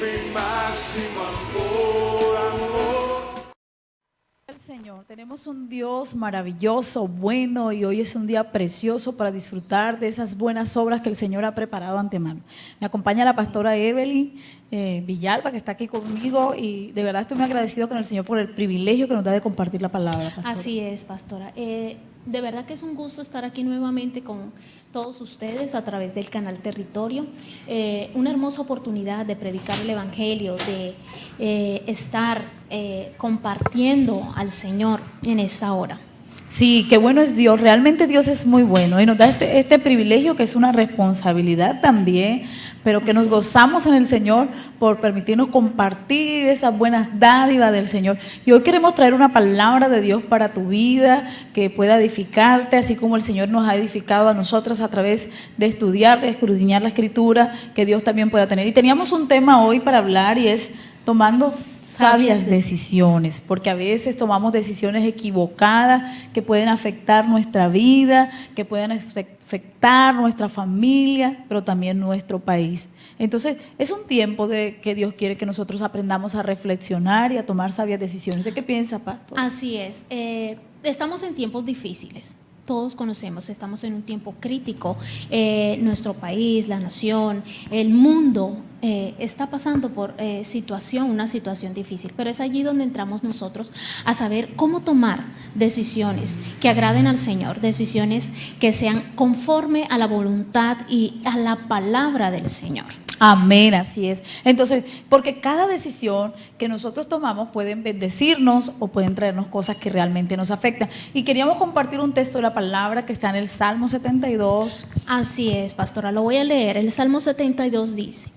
mi máximo amor. El Señor, tenemos un Dios maravilloso, bueno, y hoy es un día precioso para disfrutar de esas buenas obras que el Señor ha preparado antemano. Me acompaña la pastora Evelyn Villalba, que está aquí conmigo, y de verdad estoy muy agradecido con el Señor por el privilegio que nos da de compartir la palabra, pastora. Así es, pastora. De verdad que es un gusto estar aquí nuevamente con todos ustedes a través del canal Territorio. Una hermosa oportunidad de predicar el Evangelio, de estar compartiendo al Señor en esta hora. Sí, qué bueno es Dios, realmente Dios es muy bueno y nos da este privilegio que es una responsabilidad también, pero que nos gozamos en el Señor por permitirnos compartir esas buenas dádivas del Señor. Y hoy queremos traer una palabra de Dios para tu vida, que pueda edificarte, así como el Señor nos ha edificado a nosotras a través de estudiar, de escudriñar la Escritura, que Dios también pueda tener. Y teníamos un tema hoy para hablar y es tomando sabias decisiones, porque a veces tomamos decisiones equivocadas que pueden afectar nuestra vida, que pueden afectar nuestra familia, pero también nuestro país. Entonces, es un tiempo de que Dios quiere que nosotros aprendamos a reflexionar y a tomar sabias decisiones. ¿De qué piensa, pastor? Así es. Estamos en tiempos difíciles. Todos conocemos, estamos en un tiempo crítico. Nuestro país, la nación, el mundo está pasando por una situación difícil, pero es allí donde entramos nosotros a saber cómo tomar decisiones que agraden al Señor, decisiones que sean conforme a la voluntad y a la palabra del Señor. Amén, así es. Entonces, porque cada decisión que nosotros tomamos pueden bendecirnos o pueden traernos cosas que realmente nos afectan. Y queríamos compartir un texto de la palabra que está en el Salmo 72. Así es, pastora, lo voy a leer. El Salmo 72 dice: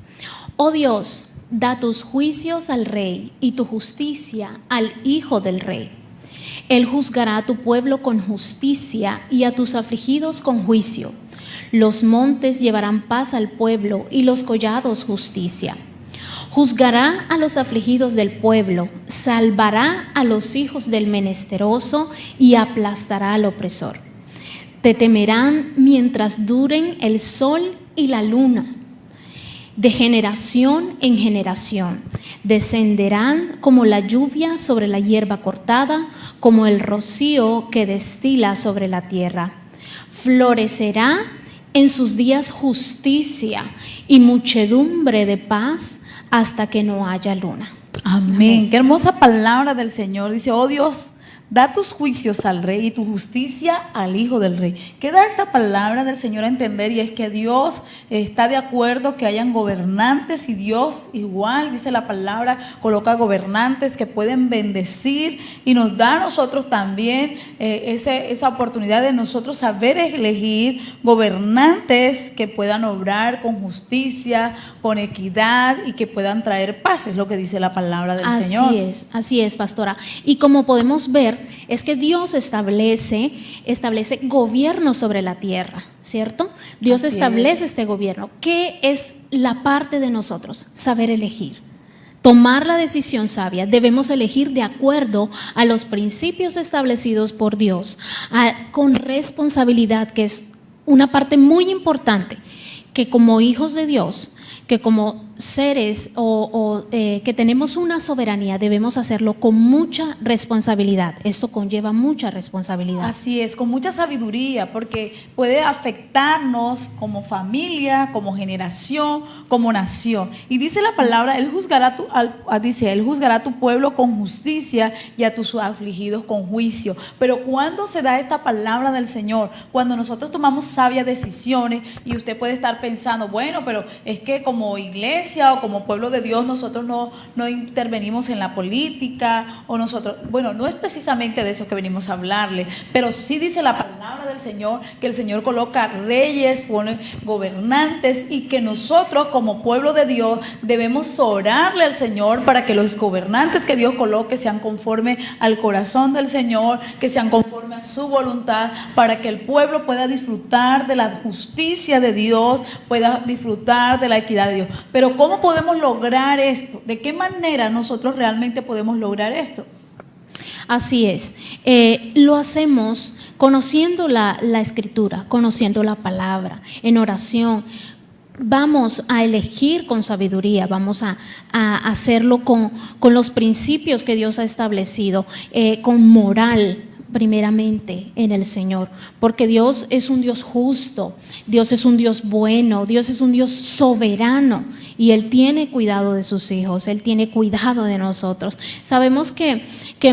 Oh Dios, da tus juicios al rey y tu justicia al hijo del rey. Él juzgará a tu pueblo con justicia y a tus afligidos con juicio. Los montes llevarán paz al pueblo y los collados justicia. Juzgará a los afligidos del pueblo, salvará a los hijos del menesteroso y aplastará al opresor. Te temerán mientras duren el sol y la luna. De generación en generación descenderán como la lluvia sobre la hierba cortada, como el rocío que destila sobre la tierra. Florecerá en sus días justicia y muchedumbre de paz hasta que no haya luna. Amén. Qué hermosa palabra del Señor. Dice: oh Dios, da tus juicios al rey y tu justicia al hijo del rey. ¿Qué da esta palabra del Señor a entender? Y es que Dios está de acuerdo que hayan gobernantes, y Dios igual, dice la palabra, coloca gobernantes que pueden bendecir y nos da a nosotros también esa oportunidad de nosotros saber elegir gobernantes que puedan obrar con justicia, con equidad y que puedan traer paz, es lo que dice la palabra del Señor. Así es, pastora. Y como podemos ver, es que Dios establece gobierno sobre la tierra, ¿cierto? Dios establece este gobierno. ¿Qué es la parte de nosotros? Saber elegir. Tomar la decisión sabia. Debemos elegir de acuerdo a los principios establecidos por Dios, con responsabilidad, que es una parte muy importante, que como hijos de Dios, que como seres que tenemos una soberanía, debemos hacerlo con mucha responsabilidad. Esto conlleva mucha responsabilidad. Así es, con mucha sabiduría, porque puede afectarnos como familia, como generación, como nación. Y dice la palabra: Él juzgará Él juzgará a tu pueblo con justicia y a tus afligidos con juicio. Pero ¿cuándo se da esta palabra del Señor? Cuando nosotros tomamos sabias decisiones. Y usted puede estar pensando: bueno, pero es que como iglesia o como pueblo de Dios nosotros no intervenimos en la política, o nosotros, bueno, no es precisamente de eso que venimos a hablarle, pero sí dice la palabra del Señor que el Señor coloca reyes, pone gobernantes, y que nosotros como pueblo de Dios debemos orarle al Señor para que los gobernantes que Dios coloque sean conforme al corazón del Señor, que sean conforme a su voluntad, para que el pueblo pueda disfrutar de la justicia de Dios, pueda disfrutar de la equidad de Dios. Pero ¿cómo podemos lograr esto? ¿De qué manera nosotros realmente podemos lograr esto? Así es, lo hacemos conociendo la Escritura, conociendo la palabra, en oración, vamos a elegir con sabiduría, vamos a hacerlo con los principios que Dios ha establecido, con moral, primeramente en el Señor, porque Dios es un Dios justo, Dios es un Dios bueno, Dios es un Dios soberano y Él tiene cuidado de sus hijos, Él tiene cuidado de nosotros. Sabemos que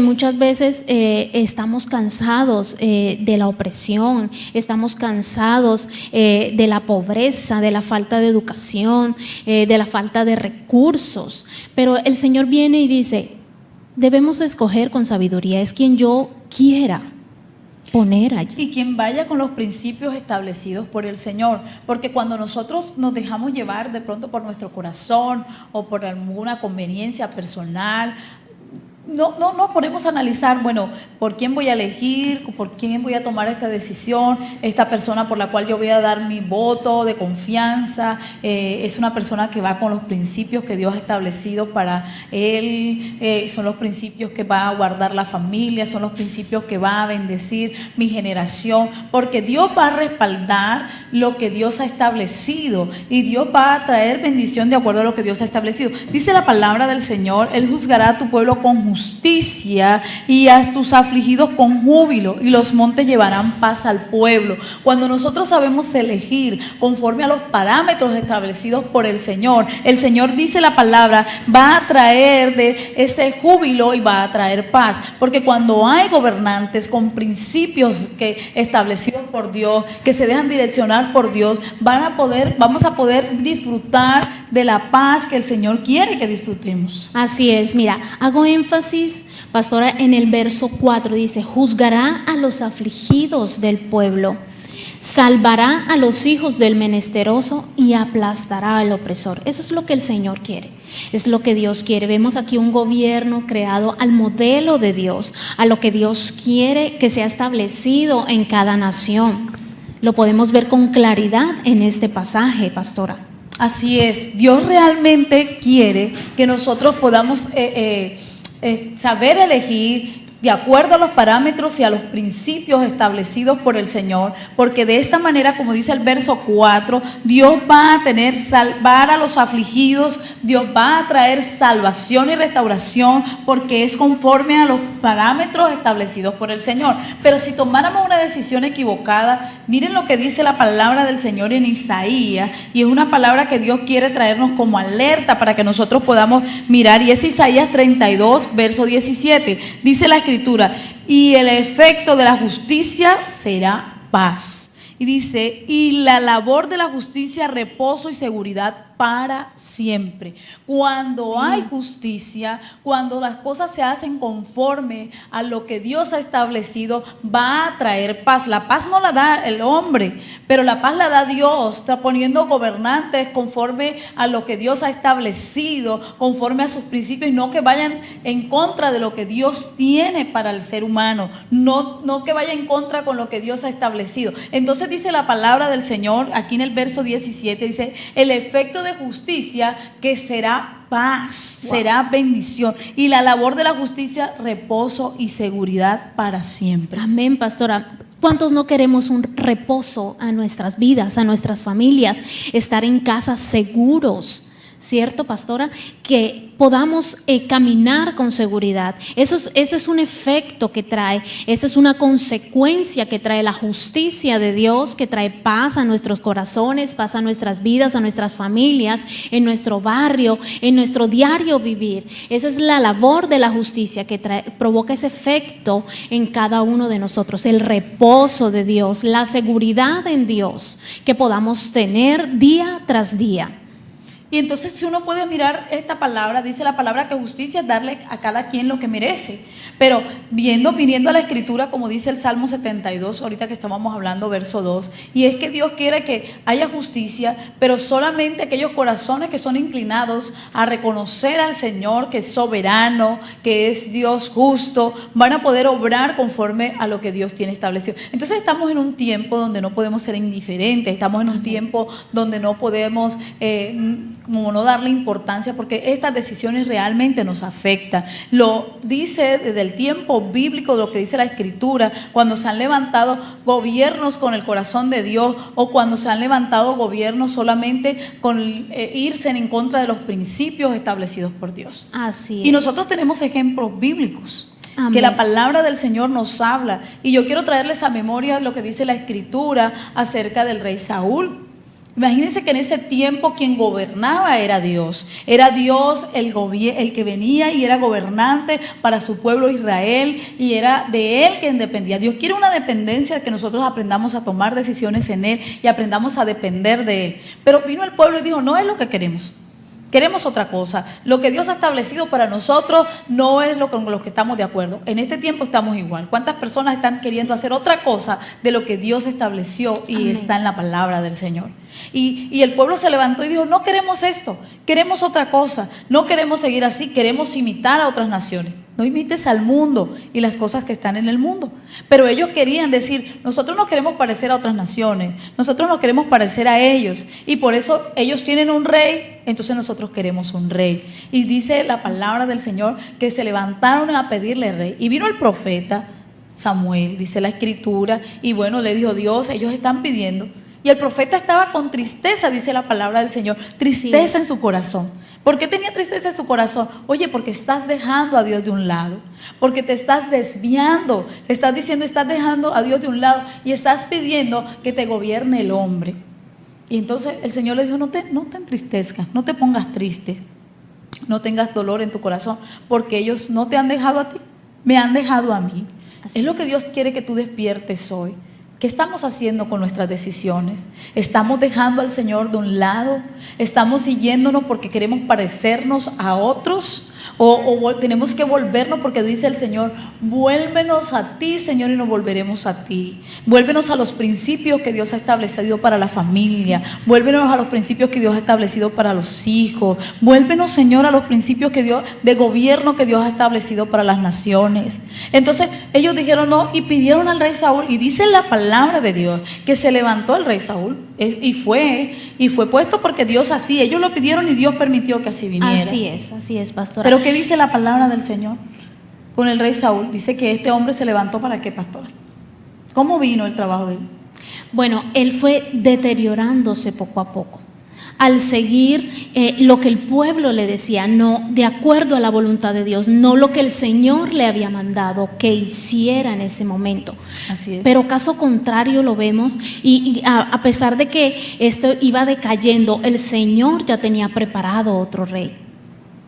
muchas veces estamos cansados de la opresión, estamos cansados de la pobreza, de la falta de educación, de la falta de recursos, pero el Señor viene y dice: debemos escoger con sabiduría, es quien yo quiera poner allí. Y quien vaya con los principios establecidos por el Señor, porque cuando nosotros nos dejamos llevar de pronto por nuestro corazón o por alguna conveniencia personal, no podemos analizar, bueno, por quién voy a elegir, por quién voy a tomar esta decisión, esta persona por la cual yo voy a dar mi voto de confianza, es una persona que va con los principios que Dios ha establecido para él, son los principios que va a guardar la familia, son los principios que va a bendecir mi generación, porque Dios va a respaldar lo que Dios ha establecido y Dios va a traer bendición de acuerdo a lo que Dios ha establecido. Dice la palabra del Señor: Él juzgará a tu pueblo con justicia y a tus afligidos con júbilo, y los montes llevarán paz al pueblo. Cuando nosotros sabemos elegir conforme a los parámetros establecidos por el Señor dice la palabra, va a traer de ese júbilo y va a traer paz, porque cuando hay gobernantes con principios establecidos por Dios, que se dejan direccionar por Dios, vamos a poder disfrutar de la paz que el Señor quiere que disfrutemos. Así es, mira, hago énfasis, pastora, en el verso 4, dice: juzgará a los afligidos del pueblo, salvará a los hijos del menesteroso y aplastará al opresor. Eso es lo que el Señor quiere, es lo que Dios quiere. Vemos aquí un gobierno creado al modelo de Dios, a lo que Dios quiere que sea establecido en cada nación. Lo podemos ver con claridad en este pasaje, pastora. Así es, Dios realmente quiere que nosotros podamos saber elegir de acuerdo a los parámetros y a los principios establecidos por el Señor, porque de esta manera, como dice el verso 4, Dios va a salvar a los afligidos, Dios va a traer salvación y restauración, porque es conforme a los parámetros establecidos por el Señor. Pero si tomáramos una decisión equivocada, miren lo que dice la palabra del Señor en Isaías, y es una palabra que Dios quiere traernos como alerta para que nosotros podamos mirar, y es Isaías 32, verso 17, dice la Escritura: y el efecto de la justicia será paz. Y dice: y la labor de la justicia, reposo y seguridad para siempre. Cuando hay justicia, cuando las cosas se hacen conforme a lo que Dios ha establecido, va a traer paz. La paz no la da el hombre, pero la paz la da Dios. Está poniendo gobernantes conforme a lo que Dios ha establecido, conforme a sus principios, y no que vayan en contra de lo que Dios tiene para el ser humano, no que vaya en contra con lo que Dios ha establecido. Entonces dice la palabra del Señor aquí en el verso 17, dice: el efecto de justicia, que será paz, será bendición, y la labor de la justicia, reposo y seguridad para siempre. Amén, pastora. ¿Cuántos no queremos un reposo a nuestras vidas, a nuestras familias, estar en casa seguros? ¿Cierto, pastora? Que podamos caminar con seguridad. Este es un efecto que trae, esta es una consecuencia que trae la justicia de Dios, que trae paz a nuestros corazones, paz a nuestras vidas, a nuestras familias, en nuestro barrio, en nuestro diario vivir. Esa es la labor de la justicia que provoca ese efecto en cada uno de nosotros, el reposo de Dios, la seguridad en Dios que podamos tener día tras día. Y entonces, si uno puede mirar esta palabra, dice la palabra que justicia es darle a cada quien lo que merece. Pero viniendo a la Escritura, como dice el Salmo 72, ahorita que estábamos hablando, verso 2, y es que Dios quiere que haya justicia, pero solamente aquellos corazones que son inclinados a reconocer al Señor, que es soberano, que es Dios justo, van a poder obrar conforme a lo que Dios tiene establecido. Entonces estamos en un tiempo donde no podemos ser indiferentes, estamos en un tiempo donde no podemos como no darle importancia, porque estas decisiones realmente nos afectan. Lo dice desde el tiempo bíblico, lo que dice la Escritura, cuando se han levantado gobiernos con el corazón de Dios, o cuando se han levantado gobiernos solamente con irse en contra de los principios establecidos por Dios. Así Y es. nosotros tenemos ejemplos bíblicos. Amén. Que la palabra del Señor nos habla. Y yo quiero traerles a memoria lo que dice la Escritura acerca del rey Saúl. Imagínense que en ese tiempo quien gobernaba era Dios. Era Dios el que venía y era gobernante para su pueblo Israel, y era de Él quien dependía. Dios quiere una dependencia, que nosotros aprendamos a tomar decisiones en Él y aprendamos a depender de Él. Pero vino el pueblo y dijo, no es lo que queremos. Queremos otra cosa. Lo que Dios ha establecido para nosotros no es con lo que estamos de acuerdo. En este tiempo estamos igual. ¿Cuántas personas están queriendo hacer otra cosa de lo que Dios estableció y Amén. está en la palabra del Señor? Y el pueblo se levantó y dijo, no queremos esto, queremos otra cosa, no queremos seguir así, queremos imitar a otras naciones. No imites al mundo y las cosas que están en el mundo. Pero ellos querían decir, nosotros no queremos parecer a otras naciones, nosotros no queremos parecer a ellos. Y por eso ellos tienen un rey, entonces nosotros queremos un rey. Y dice la palabra del Señor que se levantaron a pedirle rey. Y vino el profeta Samuel, dice la Escritura, y bueno, le dijo Dios, ellos están pidiendo. Y el profeta estaba con tristeza, dice la palabra del Señor, tristeza en su corazón. ¿Por qué tenía tristeza en su corazón? Oye, porque estás dejando a Dios de un lado, porque te estás desviando, estás diciendo, estás dejando a Dios de un lado y estás pidiendo que te gobierne el hombre. Y entonces el Señor le dijo, no te entristezcas, no te pongas triste, no tengas dolor en tu corazón, porque ellos no te han dejado a ti, me han dejado a mí. Así es lo que es. Dios quiere que tú despiertes hoy. ¿Qué estamos haciendo con nuestras decisiones? ¿Estamos dejando al Señor de un lado? ¿Estamos siguiéndonos porque queremos parecernos a otros? ¿O tenemos que volvernos porque dice el Señor, vuélvenos a ti, Señor, y nos volveremos a ti? Vuélvenos a los principios que Dios ha establecido para la familia. Vuélvenos a los principios que Dios ha establecido para los hijos. Vuélvenos, Señor, a los principios de gobierno que Dios ha establecido para las naciones. Entonces ellos dijeron no y pidieron al rey Saúl, y dice la palabra de Dios que se levantó el rey Saúl y fue puesto porque Dios así, ellos lo pidieron y Dios permitió que así viniera. Así es, pastora. Pero ¿qué dice la palabra del Señor con el rey Saúl? Dice que este hombre se levantó ¿para qué, pastora? ¿Cómo vino el trabajo de él? Bueno, él fue deteriorándose poco a poco, al seguir lo que el pueblo le decía, no de acuerdo a la voluntad de Dios, no lo que el Señor le había mandado que hiciera en ese momento. Así es. Pero caso contrario lo vemos, y a pesar de que esto iba decayendo, el Señor ya tenía preparado otro rey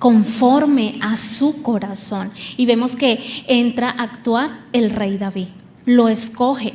conforme a su corazón, y vemos que entra a actuar el rey David, lo escoge,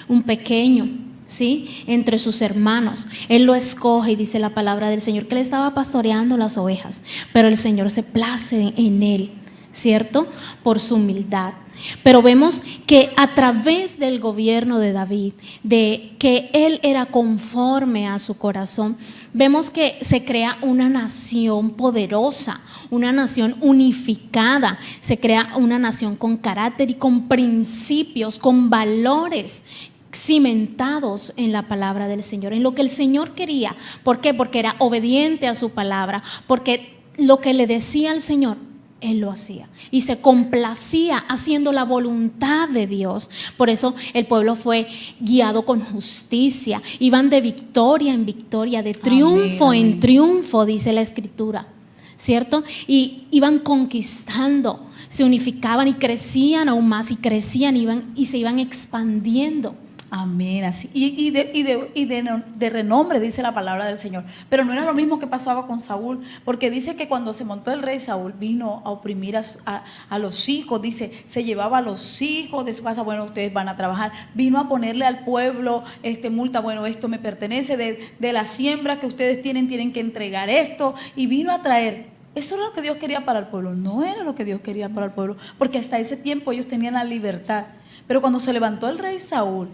un pequeño, ¿sí?, entre sus hermanos, él lo escoge, y dice la palabra del Señor que él estaba pastoreando las ovejas, pero el Señor se place en él, ¿cierto?, por su humildad. Pero vemos que a través del gobierno de David, de que él era conforme a su corazón, vemos que se crea una nación poderosa, una nación unificada, se crea una nación con carácter y con principios, con valores cimentados en la palabra del Señor, en lo que el Señor quería. ¿Por qué? Porque era obediente a su palabra, porque lo que le decía al Señor, él lo hacía y se complacía haciendo la voluntad de Dios. Por eso el pueblo fue guiado con justicia, iban de victoria en victoria, de triunfo Amén, amén. en triunfo, dice la Escritura, ¿cierto? Y iban conquistando, se unificaban y crecían aún más, y crecían, y se iban expandiendo. Amén, así. Y de renombre, dice la palabra del Señor. Pero no era lo mismo que pasaba con Saúl, porque dice que cuando se montó el rey Saúl, vino a oprimir a los hijos, dice, se llevaba a los hijos de su casa, bueno, ustedes van a trabajar, vino a ponerle al pueblo multa, bueno, esto me pertenece, de la siembra que ustedes tienen que entregar esto, y vino a traer. ¿Eso era lo que Dios quería para el pueblo? No era lo que Dios quería para el pueblo, porque hasta ese tiempo ellos tenían la libertad. Pero cuando se levantó el rey Saúl,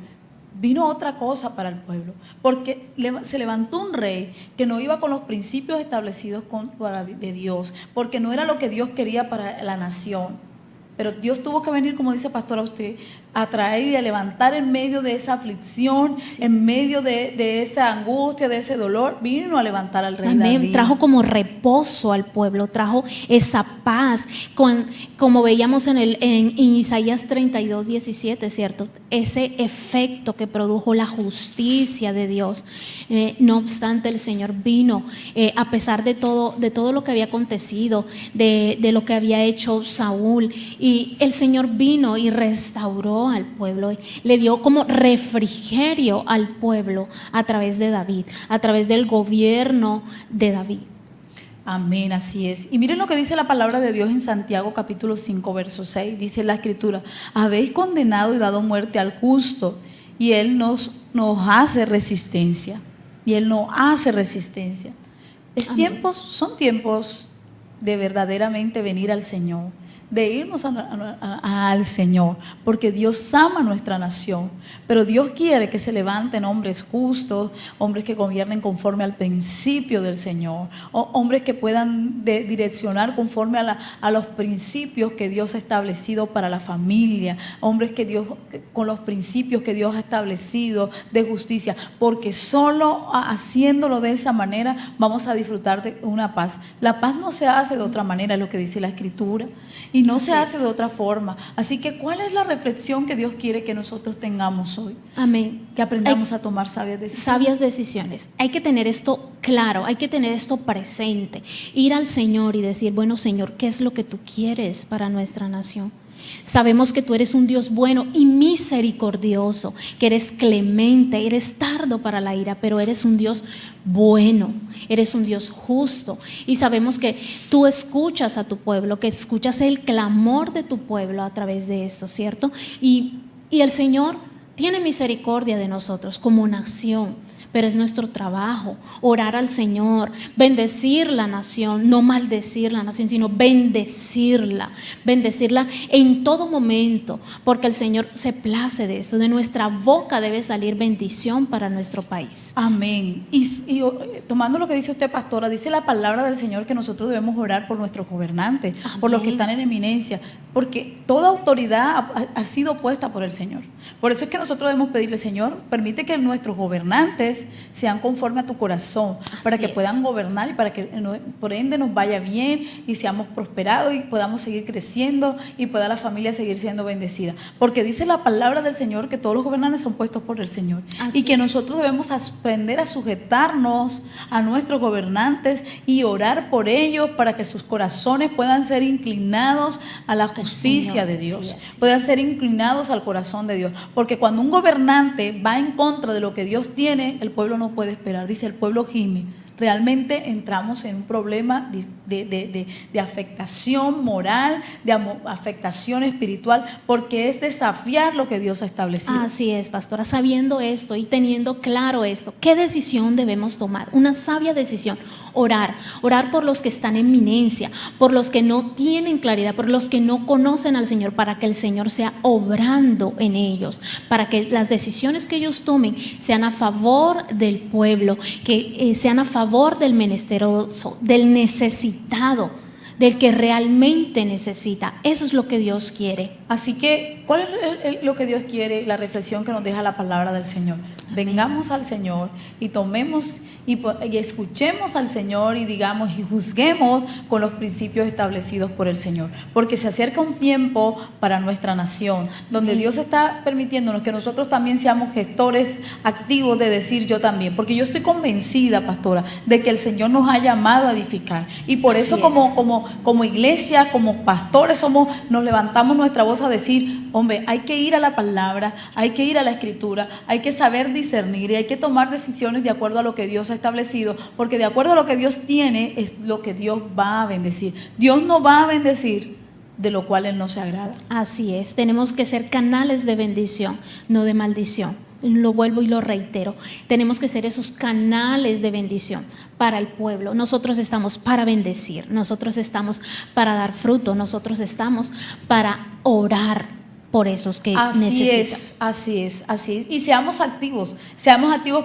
vino otra cosa para el pueblo, porque se levantó un rey que no iba con los principios establecidos de Dios, porque no era lo que Dios quería para la nación. Pero Dios tuvo que venir, como dice pastora usted, a traer y a levantar en medio de esa aflicción, en medio de esa angustia, de ese dolor, vino a levantar al rey Amén. David. Trajo como reposo al pueblo, trajo esa paz, como veíamos en Isaías 32:17, ¿cierto? Ese efecto que produjo la justicia de Dios. No obstante, el Señor vino, a pesar de todo lo que había acontecido, de lo que había hecho Saúl, y el Señor vino y restauró al pueblo, le dio como refrigerio al pueblo a través de David, a través del gobierno de David. Amén, así es. Y miren lo que dice la palabra de Dios en Santiago capítulo 5, verso 6. Dice la escritura: habéis condenado y dado muerte al justo, y él nos hace resistencia. Y él no hace resistencia. Son tiempos de verdaderamente venir al Señor, de irnos al Señor, porque Dios ama nuestra nación, pero Dios quiere que se levanten hombres justos, hombres que gobiernen conforme al principio del Señor, hombres que puedan direccionar conforme a los principios que Dios ha establecido para la familia, hombres con los principios que Dios ha establecido de justicia, porque solo haciéndolo de esa manera vamos a disfrutar de una paz. La paz no se hace de otra manera, es lo que dice la Escritura, y no se hace de otra forma. Así que, ¿cuál es la reflexión que Dios quiere que nosotros tengamos hoy? Amén. Que aprendamos a tomar sabias decisiones. Sabias decisiones. Hay que tener esto claro, hay que tener esto presente. Ir al Señor y decir: bueno, Señor, ¿qué es lo que tú quieres para nuestra nación? Sabemos que tú eres un Dios bueno y misericordioso, que eres clemente, eres tardo para la ira, pero eres un Dios bueno, eres un Dios justo, y sabemos que tú escuchas a tu pueblo, que escuchas el clamor de tu pueblo a través de esto, ¿cierto? Y el Señor tiene misericordia de nosotros como nación. Pero es nuestro trabajo orar al Señor, bendecir la nación, no maldecir la nación, sino bendecirla en todo momento, porque el Señor se place de eso. De nuestra boca debe salir bendición para nuestro país. Amén. Y tomando lo que dice usted, pastora, dice la palabra del Señor que nosotros debemos orar por nuestros gobernantes, amén, por los que están en eminencia, porque toda autoridad ha sido puesta por el Señor. Por eso es que nosotros debemos pedirle: Señor, permite que nuestros gobernantes sean conforme a tu corazón, para que puedan gobernar y para que por ende nos vaya bien y seamos prosperados y podamos seguir creciendo y pueda la familia seguir siendo bendecida. Porque dice la palabra del Señor que todos los gobernantes son puestos por el Señor, y que nosotros debemos aprender a sujetarnos a nuestros gobernantes y orar por ellos para que sus corazones puedan ser inclinados a la justicia de Dios, puedan ser inclinados al corazón de Dios. Porque cuando un gobernante va en contra de lo que Dios tiene, el pueblo no puede esperar. Dice: el pueblo gime. Realmente entramos en un problema de afectación moral, de afectación espiritual, porque es desafiar lo que Dios ha establecido. Así es, pastora. Sabiendo esto y teniendo claro esto, ¿qué decisión debemos tomar? Una sabia decisión: orar por los que están en eminencia, por los que no tienen claridad, por los que no conocen al Señor, para que el Señor sea obrando en ellos, para que las decisiones que ellos tomen sean a favor del pueblo, que sean a favor del menesteroso, del necesitado, del que realmente necesita. Eso es lo que Dios quiere. Así que, ¿cuál es lo que Dios quiere? La reflexión que nos deja la palabra del Señor. Vengamos al Señor y tomemos y escuchemos al Señor y digamos y juzguemos con los principios establecidos por el Señor, porque se acerca un tiempo para nuestra nación donde Dios está permitiéndonos que nosotros también seamos gestores activos de decir: yo también, porque yo estoy convencida, pastora, de que el Señor nos ha llamado a edificar, y por eso como iglesia, como pastores nos levantamos nuestra voz a decir: hombre, hay que ir a la palabra, hay que ir a la Escritura, hay que saber discernir y hay que tomar decisiones de acuerdo a lo que Dios ha establecido, porque de acuerdo a lo que Dios tiene es lo que Dios va a bendecir. Dios no va a bendecir de lo cual Él no se agrada. Así es, tenemos que ser canales de bendición, no de maldición. Lo vuelvo y lo reitero, tenemos que ser esos canales de bendición para el pueblo. Nosotros estamos para bendecir, nosotros estamos para dar fruto, nosotros estamos para orar por esos que Así necesitan. es, así es, así es. Y seamos activos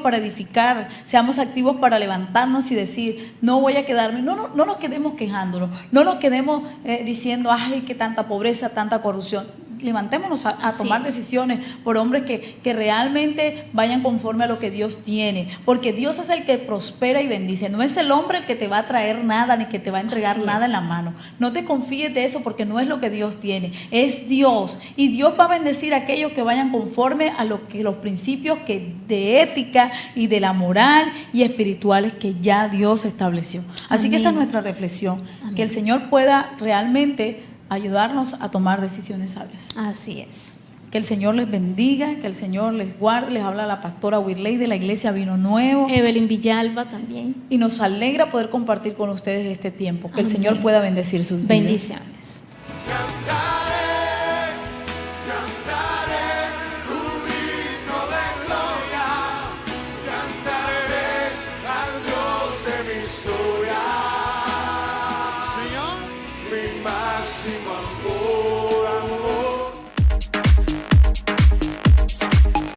para edificar, seamos activos para levantarnos y decir, no voy a quedarme, no nos quedemos quejándonos, no nos quedemos diciendo, ay, qué tanta pobreza, tanta corrupción. Levantémonos a Así tomar es. decisiones por hombres que realmente vayan conforme a lo que Dios tiene, porque Dios es el que prospera y bendice, no es el hombre el que te va a traer nada ni que te va a entregar Así nada es. en la mano. No te confíes de eso porque no es lo que Dios tiene, es Dios, y Dios va a bendecir a aquellos que vayan conforme a lo que los principios que de ética y de la moral y espirituales que ya Dios estableció. Así que esa es Amén. nuestra reflexión, Amén. que el Señor pueda realmente ayudarnos a tomar decisiones sabias. Así es. Que el Señor les bendiga, que el Señor les guarde. Les habla la pastora Wirley de la iglesia Vino Nuevo. Evelyn Villalba también. Y nos alegra poder compartir con ustedes este tiempo. Que el Amén. Señor pueda bendecir sus vidas. Bendiciones. Cantaré, cantaré un himno de gloria, cantaré al Dios de mi historia. Señor, mi máximo amor.